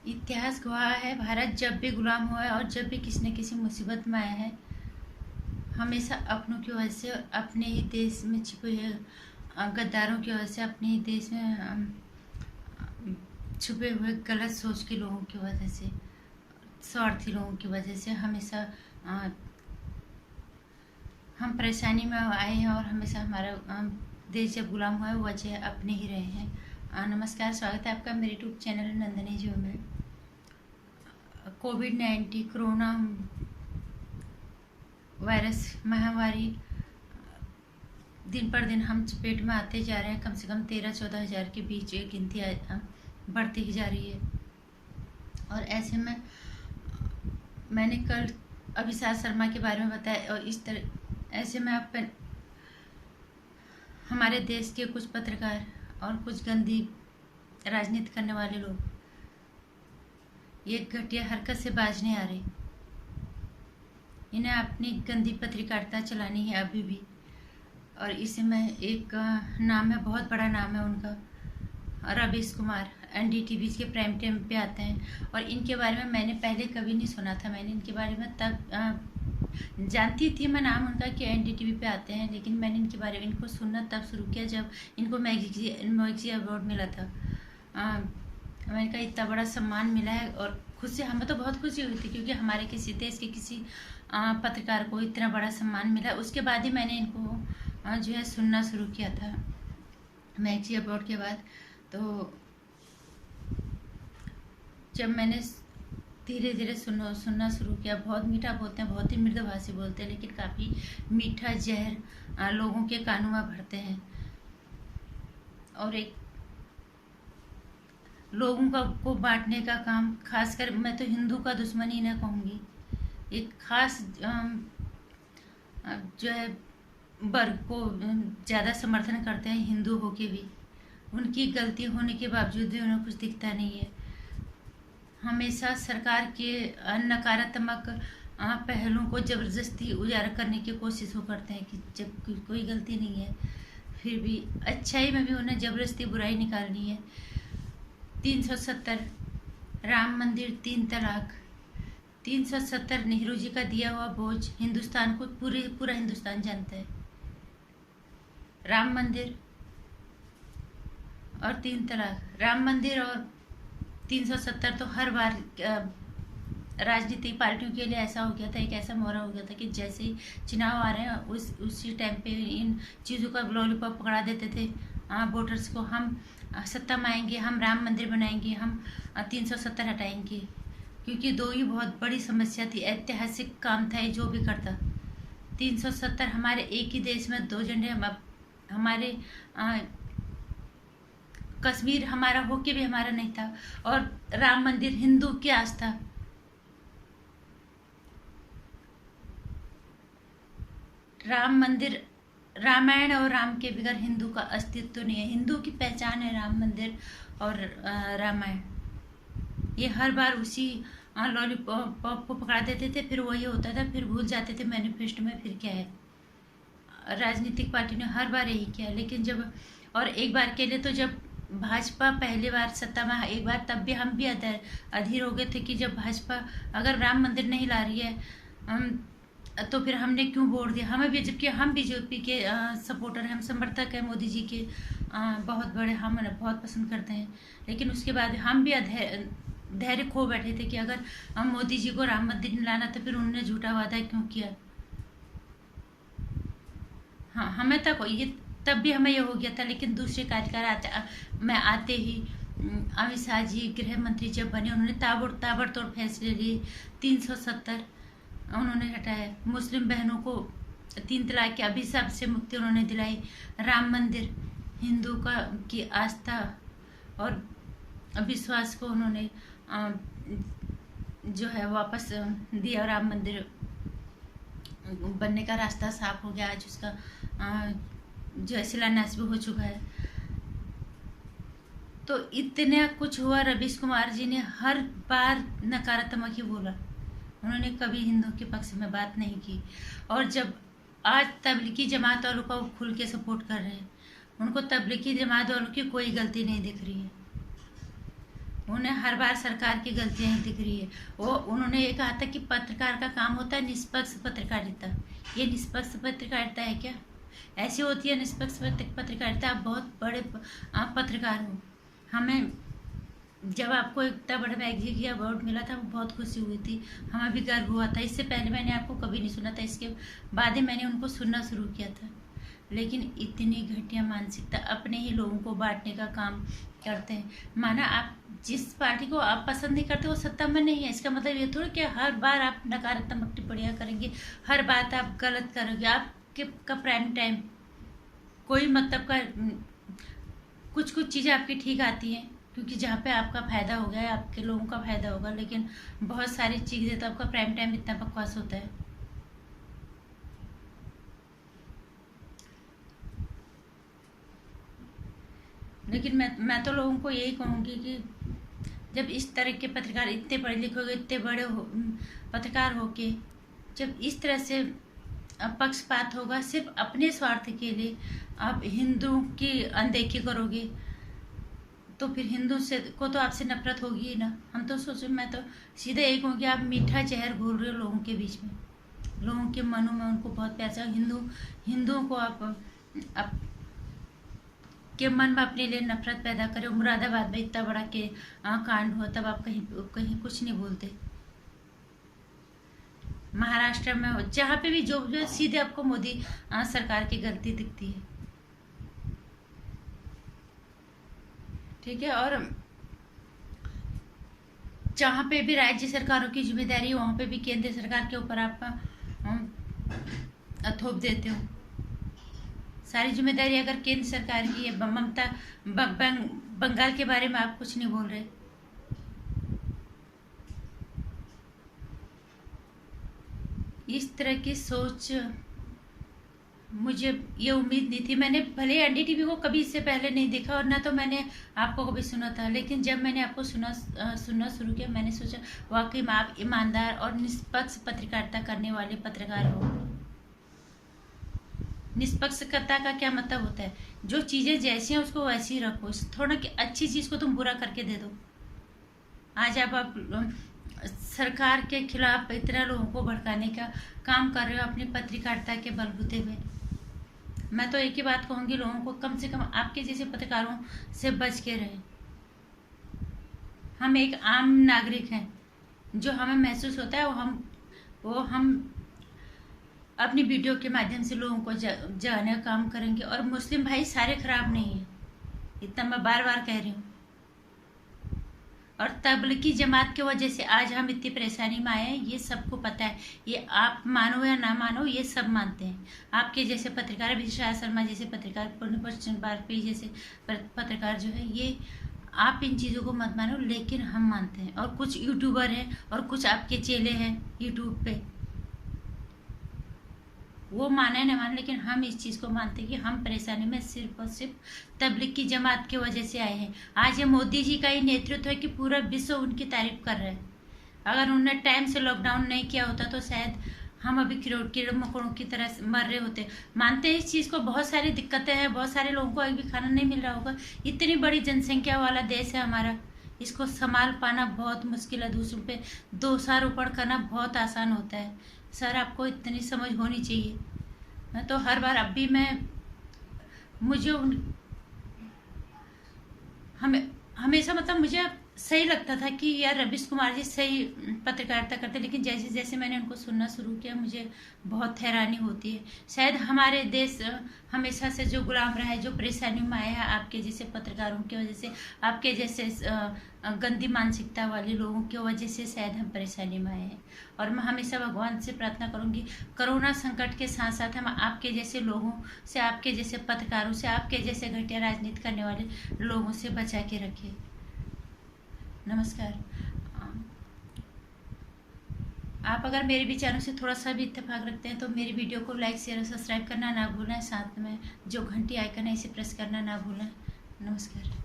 इतिहास गवाह है, भारत जब भी गुलाम हुआ है और जब भी किसी न किसी मुसीबत में आया है, हमेशा अपनों की वजह से, अपने ही देश में छिपे हुए गद्दारों की वजह से, अपने ही देश में छुपे हुए गलत सोच के लोगों की वजह से, स्वार्थी लोगों की वजह से हमेशा हम परेशानी में आए हैं और हमेशा हमारा देश जब गुलाम हुआ है वो वजह अपने ही रहे हैं। नमस्कार, स्वागत है आपका मेरे यूट्यूब चैनल नंदनी जियो में। कोविड-19 कोरोना वायरस महामारी दिन पर दिन हम चपेट में आते जा रहे हैं। कम से कम 13-14 हज़ार के बीच गिनती बढ़ती ही जा रही है। और ऐसे में मैंने कल अभिषेक शर्मा के बारे में बताया, और इस तरह ऐसे में आप हमारे देश के कुछ पत्रकार और कुछ गंदी राजनीति करने वाले लोग ये घटिया हरकत से बाज नहीं आ रहे। इन्हें अपनी गंदी पत्रकारिता चलानी है अभी भी। और इसमें एक नाम है, बहुत बड़ा नाम है उनका, रवीश कुमार। एनडीटीवी के प्राइम टाइम पे आते हैं और इनके बारे में मैंने पहले कभी नहीं सुना था। मैंने इनके बारे में तब जानती थी मैं नाम उनका कि एनडीटीवी पे आते हैं, लेकिन मैंने इनके बारे में इनको सुनना तब शुरू किया जब इनको मैगजी अवार्ड मिला था। मैंने कहा इतना बड़ा सम्मान मिला है और खुद से हमें तो बहुत खुशी हुई थी, क्योंकि हमारे किसी देश के किसी पत्रकार को इतना बड़ा सम्मान मिला। उसके बाद ही मैंने इनको जो है सुनना शुरू किया था मैगजी अवार्ड के बाद। तो जब मैंने धीरे धीरे सुनना शुरू किया, बहुत मीठा बोलते हैं, बहुत ही मृदुभाषी बोलते हैं, लेकिन काफ़ी मीठा जहर लोगों के कानों में भरते हैं। और एक लोगों को बांटने का काम, खासकर मैं तो हिंदू का दुश्मन ही ना कहूँगी, एक खास जो है वर्ग को ज़्यादा समर्थन करते हैं हिंदू होके भी। उनकी गलती होने के बावजूद भी उन्हें कुछ दिखता नहीं है। हमेशा सरकार के नकारात्मक पहलुओं को ज़बरदस्ती उजागर करने की कोशिश वो करते हैं कि जब कोई गलती नहीं है, फिर भी अच्छाई में भी उन्हें ज़बरदस्ती बुराई निकालनी है। 370 राम मंदिर, 3 तलाक, 370 नेहरू जी का दिया हुआ बोझ हिंदुस्तान को, पूरा हिंदुस्तान जानता है। राम मंदिर और 3 तलाक, राम मंदिर और 370 तो हर बार राजनीतिक पार्टियों के लिए ऐसा हो गया था, एक ऐसा मोहरा हो गया था कि जैसे ही चुनाव आ रहे हैं उसी टाइम पे इन चीज़ों का लॉलीपॉप पकड़ा देते थे वोटर्स को। हम सत्ता में आएंगे, हम राम मंदिर बनाएंगे, हम 370 हटाएंगे, क्योंकि दो ही बहुत बड़ी समस्या थी, ऐतिहासिक काम था ये जो भी करता। 370 हमारे एक ही देश में 2 झंडे, हमारे कश्मीर हमारा होके भी हमारा नहीं था, और राम मंदिर हिंदू की आस्था। राम मंदिर, रामायण और राम के बगैर हिंदू का अस्तित्व नहीं है। हिंदू की पहचान है राम मंदिर और रामायण। ये हर बार उसी लॉलीपॉप को पकड़ा देते थे, फिर वही होता था, फिर भूल जाते थे मैनिफेस्टो में फिर क्या है। राजनीतिक पार्टी ने हर बार यही किया। लेकिन जब, और एक बार के लिए तो जब भाजपा पहली बार सत्ता में एक बार, तब भी हम भी अधीर हो गए थे कि जब भाजपा अगर राम मंदिर नहीं ला रही है तो फिर हमने क्यों वोट दिया। हमें भी, जबकि हम बीजेपी के सपोर्टर हैं, हम समर्थक हैं मोदी जी के बहुत बड़े, हम बहुत पसंद करते हैं, लेकिन उसके बाद हम भी धैर्य खो बैठे थे कि अगर हम मोदी जी को राम मंदिर नहीं लाना तो फिर उन्होंने झूठा वादा क्यों किया। हाँ, हमें तक ये तब भी हमें ये हो गया था। लेकिन दूसरे कार्यकाल में आते ही अमित शाह जी गृह मंत्री जब बने, उन्होंने ताबड़तोड़ फैसले लिए। 370 उन्होंने हटाया, मुस्लिम बहनों को 3 तलाक के अभिशाप से मुक्ति उन्होंने दिलाई, राम मंदिर हिंदू की आस्था और विश्वास को उन्होंने जो है वापस दिया। राम मंदिर बनने का रास्ता साफ हो गया, आज उसका जो है शिलान्यास भी हो चुका है। तो इतना कुछ हुआ, रवीश कुमार जी ने हर बार नकारात्मक ही बोला, उन्होंने कभी हिंदू के पक्ष में बात नहीं की। और जब आज तबलीगी जमात वालों का वो खुल के सपोर्ट कर रहे हैं, उनको तबलीगी जमात वालों की कोई गलती नहीं दिख रही है। उन्हें हर बार सरकार की गलतियां ही दिख रही है। उन्होंने ये कहा था कि पत्रकार का काम होता है निष्पक्ष पत्रकारिता। ये निष्पक्ष पत्रकारिता है क्या? ऐसी होती है निष्पक्ष पत्रकारिता? आप बहुत बड़े पत्रकार हो। हमें जब आपको इतना बड़ा मैगजीन की अवार्ड मिला था, वो बहुत खुशी हुई थी, हमें भी गर्व हुआ था। इससे पहले मैंने आपको कभी नहीं सुना था, इसके बाद ही मैंने उनको सुनना शुरू किया था। लेकिन इतनी घटिया मानसिकता, अपने ही लोगों को बांटने का काम करते हैं। माना आप जिस पार्टी को आप पसंद नहीं करते वो सत्ता में नहीं है, इसका मतलब ये थोड़ी कि हर बार आप नकारात्मक टिप्पणियां करेंगे, हर बात आप गलत करोगे। आपके का प्राइम टाइम कोई मतलब का कुछ चीज़ें आपकी ठीक आती हैं, क्योंकि जहाँ पे आपका फ़ायदा हो गया, आपके लोगों का फ़ायदा होगा। लेकिन बहुत सारी चीज़ें तो आपका प्राइम टाइम इतना बकवास होता है। लेकिन मैं तो लोगों को यही कहूँगी कि जब इस तरह के पत्रकार, इतने पढ़े लिखे हो, इतने बड़े पत्रकार हो के जब इस तरह से पक्षपात होगा, सिर्फ अपने स्वार्थ के लिए आप हिंदुओं की अनदेखी करोगे, तो फिर हिंदू से को तो आपसे नफरत होगी ही ना। हम तो सोचो, मैं तो सीधे यही कहूँगी, आप मीठा जहर घोल रहे हो लोगों के बीच में, लोगों के मनों में उनको बहुत प्यार से हिंदुओं को आप के मन में अपने लिए नफरत पैदा करे। मुरादाबाद में इतना बड़ा के कांड हुआ, तब आप कहीं कुछ नहीं बोलते। महाराष्ट्र में जहाँ पे भी जो सीधे आपको मोदी सरकार की गलती दिखती है, ठीक है। और जहाँ पे भी राज्य सरकारों की जिम्मेदारी है, वहाँ पे भी केंद्र सरकार के ऊपर आप थोप देते हो। सारी जिम्मेदारी अगर केंद्र सरकार की है, ममता बंगाल के बारे में आप कुछ नहीं बोल रहे। इस तरह की सोच मुझे ये उम्मीद नहीं थी। मैंने भले एनडीटीवी को कभी इससे पहले नहीं देखा और ना तो मैंने आपको कभी सुना था, लेकिन जब मैंने आपको सुनना शुरू किया, मैंने सोचा वाकई में आप ईमानदार और निष्पक्ष पत्रकारिता करने वाले पत्रकार हो। निष्पक्षता का क्या मतलब होता है? जो चीज़ें जैसी हैं उसको वैसी ही रखो, थोड़ा कि अच्छी चीज़ को तुम बुरा करके दे दो। आज आप सरकार के खिलाफ इतना लोगों को भड़काने का काम कर रहे हो अपनी पत्रकारिता के बलबूते पे। मैं तो एक ही बात कहूँगी, लोगों को कम से कम आपके जैसे पत्रकारों से बच के रहें। हम एक आम नागरिक हैं, जो हमें महसूस होता है वो हम अपनी वीडियो के माध्यम से लोगों को जगाने का काम करेंगे। और मुस्लिम भाई सारे खराब नहीं है, इतना मैं बार बार कह रही हूँ। और तबलीगी जमात की वजह से आज हम इतनी परेशानी में आए हैं, ये सबको पता है। ये आप मानो या ना मानो, ये सब मानते हैं। आपके जैसे पत्रकार, विशाल शर्मा जैसे पत्रकार, पूर्णप्रकाश वाजपेयी जैसे पत्रकार जो है, ये आप इन चीज़ों को मत मानो, लेकिन हम मानते हैं। और कुछ यूट्यूबर हैं और कुछ आपके चेले हैं यूट्यूब पे, वो माने न माने, लेकिन हम इस चीज़ को मानते हैं कि हम परेशानी में सिर्फ और सिर्फ तबलीग की जमात की वजह से आए हैं। आज ये मोदी जी का ही नेतृत्व है कि पूरा विश्व उनकी तारीफ कर रहा है। अगर उन्होंने टाइम से लॉकडाउन नहीं किया होता तो शायद हम अभी कीड़े मकोड़ों की तरह मर रहे होते। मानते हैं इस चीज़ को, बहुत सारी दिक्कतें हैं, बहुत सारे लोगों को अभी खाना नहीं मिल रहा होगा। इतनी बड़ी जनसंख्या वाला देश है हमारा, इसको संभाल पाना बहुत मुश्किल है। दूसरों पे दोषारोपण करना बहुत आसान होता है। सर, आपको इतनी समझ होनी चाहिए। मैं तो हर बार, अब भी मुझे हमेशा मतलब मुझे सही लगता था कि यार रवीश कुमार जी सही पत्रकारिता करते, लेकिन जैसे जैसे मैंने उनको सुनना शुरू किया, मुझे बहुत हैरानी होती है। शायद हमारे देश हमेशा से जो गुलाम रहा है, जो परेशानियों में आया है, आपके जैसे पत्रकारों की वजह से, आपके जैसे गंदी मानसिकता वाले लोगों की वजह से शायद हम परेशानी में आए हैं। और मैं हमेशा भगवान से प्रार्थना करूंगी, कोरोना संकट के साथ साथ हम आपके जैसे लोगों से, आपके जैसे पत्रकारों से, आपके जैसे घटिया राजनीति करने वाले लोगों से बचा के रखे। नमस्कार। आप अगर मेरे विचारों से थोड़ा सा भी इत्तेफाक रखते हैं तो मेरी वीडियो को लाइक, शेयर और सब्सक्राइब करना ना भूलें। साथ में जो घंटी आइकन है इसे प्रेस करना ना भूलें। नमस्कार।